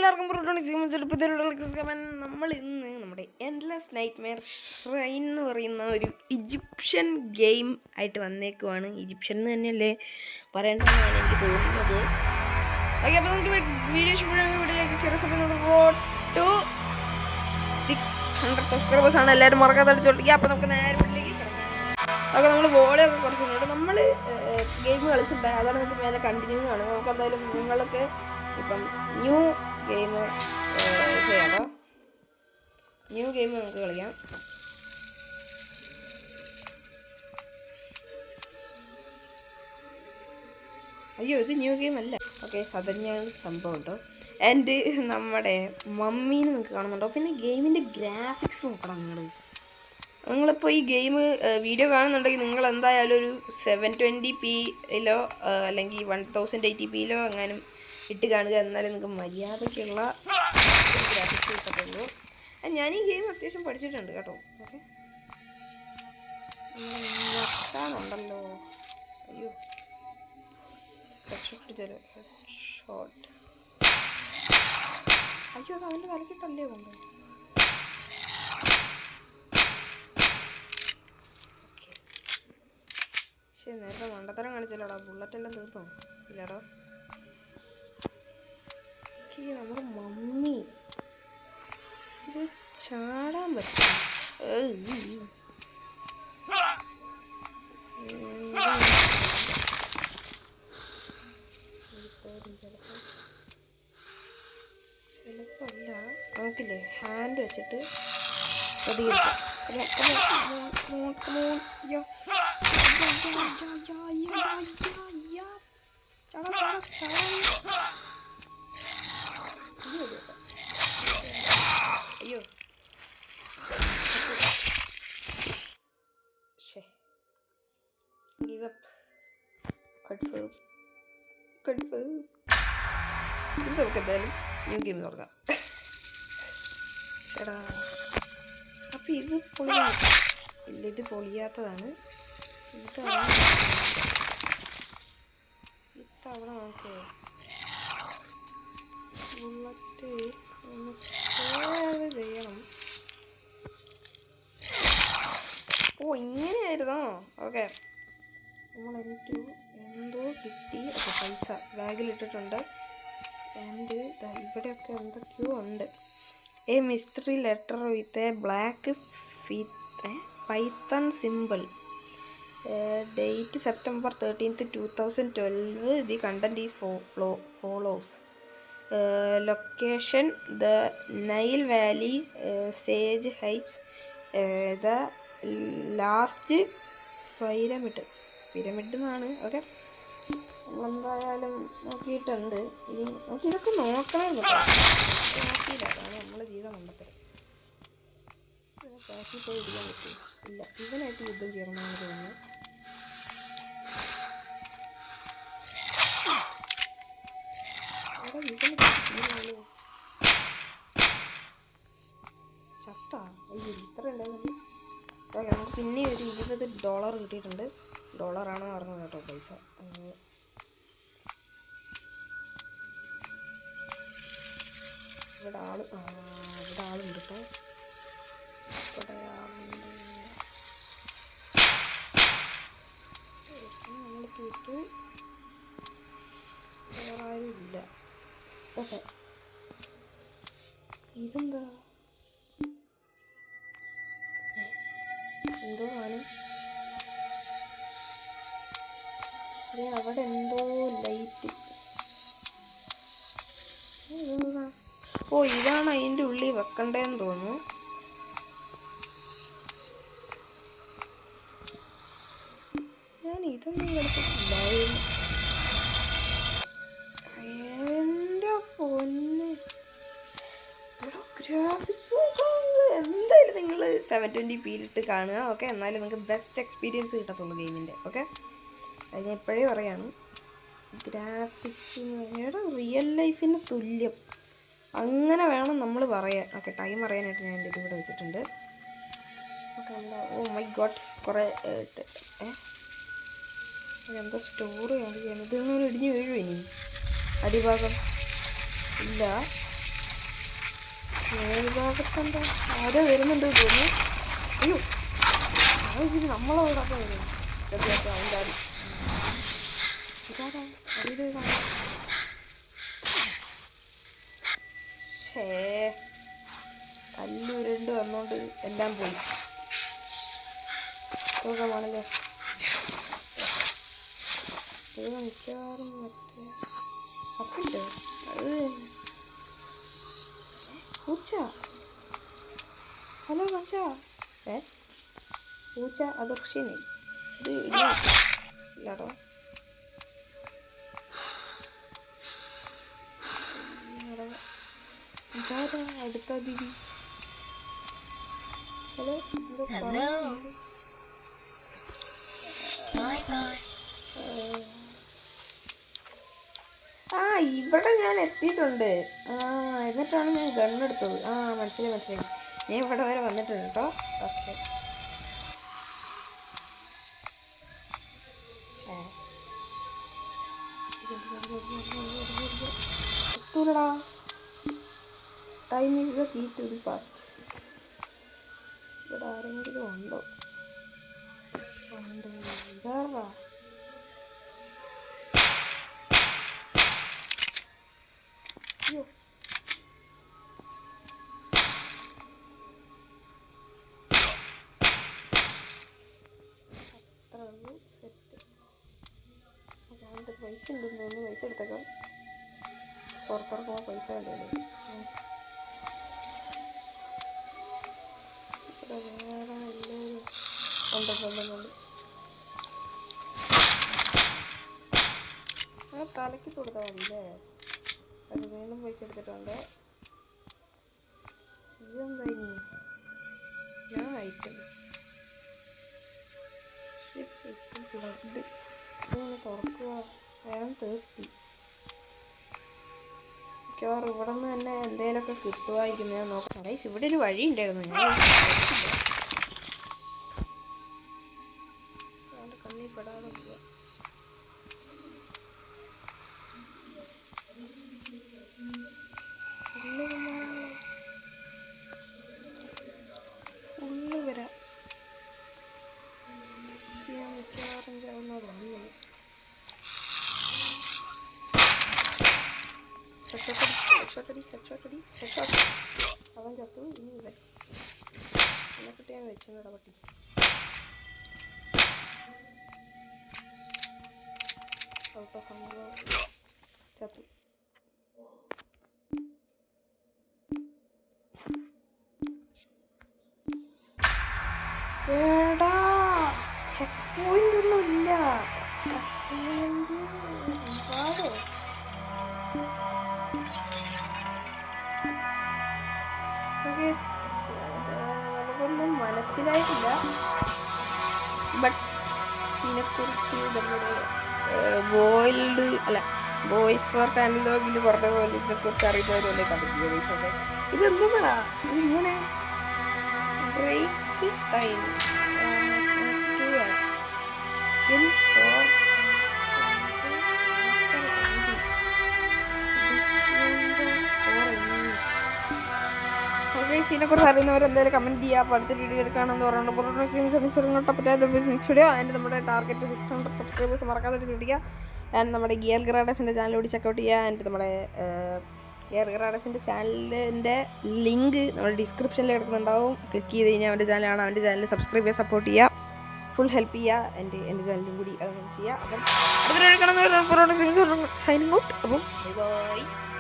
എല്ലാവർക്കും നമ്മൾ ഇന്ന് നമ്മുടെ എൻഡ്ലെസ് നൈറ്റ്മെയർ ഷ്രൈൻ എന്ന് പറയുന്ന ഒരു ഈജിപ്ഷ്യൻ ഗെയിം ആയിട്ട് വന്നേക്കുവാണ്. ഈജിപ്ഷ്യൻ എന്ന് തന്നെയല്ലേ പറയേണ്ടതെന്നാണ് എനിക്ക് തോന്നുന്നത്. ഓക്കെ, അപ്പോൾ നമുക്ക് വീഡിയോയിലേക്ക് ചെറിയ സമയം റോഡ് ടു 600 സബ്സ്ക്രൈബേഴ്സാണ്. എല്ലാവരും മറക്കാതെ അടിച്ചോളിക്കുക. അപ്പോൾ നമുക്ക് നേരെ വീട്ടിലേക്ക് കിടക്കാം. ഓക്കെ, നമ്മൾ വോളിയൊക്കെ കുറച്ചുണ്ട്. നമ്മൾ ഗെയിം കളിച്ചിട്ടുണ്ടായി, അതാണ് നമുക്ക് മേലെ കണ്ടിന്യൂ ആണ്. നമുക്ക് എന്തായാലും നിങ്ങളൊക്കെ ഇപ്പം ന്യൂ ഗെയിം ചെയ്യാമോ? ന്യൂ ഗെയിം നമുക്ക് കളിക്കാം. അയ്യോ, ഇത് ന്യൂ ഗെയിം അല്ല. ഓക്കെ, സതഞ്ഞാണ് സംഭവം കേട്ടോ. ആൻഡ് നമ്മുടെ മമ്മീനെ നിങ്ങൾക്ക് കാണുന്നുണ്ടോ? പിന്നെ ഗെയിമിൻ്റെ ഗ്രാഫിക്സ് നോക്കണം. നിങ്ങളിപ്പോൾ ഈ ഗെയിം വീഡിയോ കാണുന്നുണ്ടെങ്കിൽ നിങ്ങൾ എന്തായാലും ഒരു 720pയിലോ അല്ലെങ്കിൽ 1080pയിലോ എങ്ങാനും ഇട്ട് കാണുക. എന്നാലും നിങ്ങൾക്ക് മര്യാദയ്ക്കുള്ള ഗ്രാഫിക്സ് കിട്ടത്തുള്ളൂ. ഞാൻ ഈ ഗെയിം അത്യാവശ്യം പഠിച്ചിട്ടുണ്ട് കേട്ടോ. ഓക്കെ, ഉണ്ടല്ലോ. അയ്യോ, ഷോട്ട്. അയ്യോ, അത് അവൻ്റെ തലക്കിട്ടല്ലേ കൊണ്ട്. പക്ഷേ നേരത്തെ മണ്ടത്തരം കാണിച്ചല്ലോടാ. ബുള്ളറ്റെല്ലാം തീർത്തോ? ഇല്ലാടോ. നമ്മുടെ മമ്മി ഇത് ചാടാൻ പറ്റും. ചിലപ്പോ അല്ല, നമുക്കില്ലേ ഹാൻഡ് വെച്ചിട്ട് അയ്യോ, give up. Confirm. ഇത് നമുക്ക് എന്തായാലും ന്യൂ ഗെയിം തുടങ്ങാം. ചേടാ, അപ്പം ഇത് പൊളിയാത്ത ഇല്ല, ഇത് പൊളിയാത്തതാണ്. ഇത്തവണ നമുക്ക് ബുള്ളറ്റ് ഒന്ന് സേവ് ചെയ്യണം. ഓ, ഇങ്ങനെയായിരുന്നോ? ഓക്കെ, എനിക്ക് എന്തോ കിട്ടി. ഓക്കെ, പൈസ ബാഗിലിട്ടിട്ടുണ്ട്. ആൻഡ് ഇവിടെയൊക്കെ എന്തൊക്കെയോ ഉണ്ട്. A mystery letter with a black Python simple. Date September 13th, 2012. The content is follows. Location the Nile Valley, sage heights, the last pyramid എന്നാണ്. ഓക്കെ, നമ്മളെന്തായാലും നോക്കിയിട്ടുണ്ട്. ഇനി നമുക്ക് ഇതൊക്കെ നോക്കണമെന്ന് നോക്കിയില്ല. അതാണ് നമ്മൾ ചെയ്ത മണ്ടത്തരം. ബാക്കിൽ പോയി ഇരിക്കാൻ പറ്റും. ഇല്ല, ഇവനായിട്ട് യുദ്ധം ചെയ്യണമെന്നാണ് തോന്നുന്നത്. ചത്താ? അയ്യോ, ഇത്ര ഉണ്ടായിരുന്നു. ഓക്കെ, നമുക്ക് പിന്നെ ഒരു $20 കിട്ടിയിട്ടുണ്ട്. ഡോളറാണ് പറഞ്ഞത് കേട്ടോ പൈസ. ഇവിടെ ആളുണ്ട് കേട്ടോ. ഇവിടെ ആളുണ്ട്. നമ്മൾ കേട്ടു. വേറെ ആരും ഇല്ല. ഓക്കെ, ഇതെന്താ? എന്തോ ആണ് അവിടെ, എന്തോ ലൈറ്റ്. ഓ, ഇതാണ് അതിൻ്റെ ഉള്ളിൽ വെക്കണ്ടേന്ന് തോന്നുന്നു. ഞാൻ ഇതൊന്നും കളിച്ചിട്ടില്ല. എൻ്റെ പൊന്ന്, ഗ്രാഫിക്സ് എന്തായാലും നിങ്ങൾ 720pയിലിട്ട് കാണുക. ഓക്കെ, എന്നാലും നിങ്ങൾക്ക് ബെസ്റ്റ് എക്സ്പീരിയൻസ് കിട്ടത്തുള്ളൂ ഗെയിമിൻ്റെ. ഓക്കെ, അത് ഞാൻ എപ്പോഴേ പറയാണ്. ഗ്രാഫിക്സ് റിയൽ ലൈഫിന് തുല്യം അങ്ങനെ വേണം നമ്മൾ പറയാൻ. ഓക്കെ, ടൈം അറിയാനായിട്ട് ഞാൻ എൻ്റെ ഇതിവിടെ വെച്ചിട്ടുണ്ട്. ഓക്കെ, ഓ മൈ ഗോഡ്, കുറേ എന്തോ സ്റ്റോറി കാണിക്കുകയാണ്. ഇതൊന്നും ഇടിഞ്ഞു വീഴും ഇനി അടിഭാഗം ഇല്ല. മേൽഭാഗത്തെന്താ ആരോ വരുന്നുണ്ട് തോന്നുന്നു. അയ്യോ നമ്മളോടൊക്കെ വരുന്നു. അവൻ്റെ ഇതാരാ അറിയത് കല്ലുരുണ്ട് വന്നോണ്ട് എല്ലാം പോയി. സുഖമാണല്ലോ. ഇത് മിക്കവാറും മറ്റേ അപ്പിട്ടോ അത് പൂച്ച. ഹലോ മച്ചാ. പൂച്ച അദർശിനി ഇത് ഇല്ലാടോ. ഇതാരാ അടുത്ത അതിഥി? ഹലോ ആ ഇവിടെ ഞാൻ എത്തിയിട്ടുണ്ട്. എന്നിട്ടാണ് ഞാൻ ഗണ്ണെടുത്തത്. മനസ്സിലായി. ഞാൻ ഇവിടെ വരെ വന്നിട്ടുണ്ട് കേട്ടോ. ഓക്കെ എത്തൂലടാ. Time is the key to the past. ഇവിടെ ആരെങ്കിലും ഉണ്ടോ? ഇതാ അയ്യോ അത്ര സെറ്റ്. പൈസ ഉണ്ടെന്ന് തോന്നുന്നു. പൈസ എടുത്തേക്കാം. പുറത്തിറക്കുമ്പോൾ പൈസ വേണ്ടത്. വേറെ എല്ലാവരും ഉണ്ടെന്നുണ്ട്. തലയ്ക്ക് കൊടുത്താൽ മതില്ലേ? അത് വീണ്ടും പൈസ എടുത്തിട്ടുണ്ട്. ഇതെന്താ ഇനി ഞാൻ ഐറ്റം ബ്ലഡ് ഇങ്ങനെ തുറക്കുക. ഞാൻ തേർത്തി. മിക്കവാറും ഇവിടെ നിന്ന് തന്നെ എന്തെങ്കിലുമൊക്കെ കിട്ടുമായിരിക്കും. ഞാൻ നോക്കാം. ഇവിടെ ഒരു വഴി ഉണ്ടായിരുന്നു. ഞാൻ കണ്ണിൽ പെടാതെ പോവുക. ഫുള്ള് വരാം. ഞാൻ മിക്കവാറും ചാവുന്നതാണ്. അവൻ ചത്തു. ഇനി ഇവൻ എന്നെക്കിട്ട് ഞാൻ വെച്ചിടാ പട്ടി. ഔട്ട് ഓഫ് ചത്തു. എടാ ചെക്ക് പോയിന്റ് ഒന്നും ഇല്ല. നമുക്കൊന്നും മനസ്സിലായിട്ടില്ല. ബട്ട് ഇതിനെക്കുറിച്ച് നമ്മുടെ ബോയ്സ് ഫോർ കാനലോഗിൽ പറഞ്ഞ പോലെ ഇതിനെക്കുറിച്ച് അറിയുന്നവരല്ലേ കണ്ടിട്ടില്ല. ഇതെന്താ ഇതിങ്ങനെ ബ്രേക്ക് ടൈം ഇതിനെക്കുറിച്ച് അറിയുന്നവരെന്തായാലും കമൻറ്റ് ചെയ്യുക. അടുത്ത വീഡിയോ എടുക്കുകയാണെന്ന് പറയുന്നത് അതിൻ്റെ നമ്മുടെ ടാർഗറ്റ് 600 സബ്സ്ക്രൈബേഴ്സ് മറക്കാതെ ചോദിക്കുക. ആൻഡ് നമ്മുടെ ഗിയർ ഗ്രാഡസിൻ്റെ ചാനൽ കൂടി ചെക്കൗട്ട് ചെയ്യുക. ആൻഡ് നമ്മുടെ ഗിയർ ഗ്രാഡസിൻ്റെ ചാനലിൻ്റെ ലിങ്ക് നമ്മുടെ ഡിസ്ക്രിപ്ഷനിൽ കിടക്കുന്നുണ്ടാവും. ക്ലിക്ക് ചെയ്ത് കഴിഞ്ഞാൽ അവൻ്റെ ചാനലാണ്. അവൻ്റെ ചാനൽ സബ്സ്ക്രൈബ് ചെയ്യുക, സപ്പോർട്ട് ചെയ്യുക, ഫുൾ ഹെൽപ്പ് ചെയ്യുക. എൻ്റെ ചാനലും കൂടി അതൊന്നും ചെയ്യുക. അപ്പം അടുത്ത വീഡിയോ എടുക്കണമെന്ന് സൈനിങ് ഔട്ട്. അപ്പം ബൈ.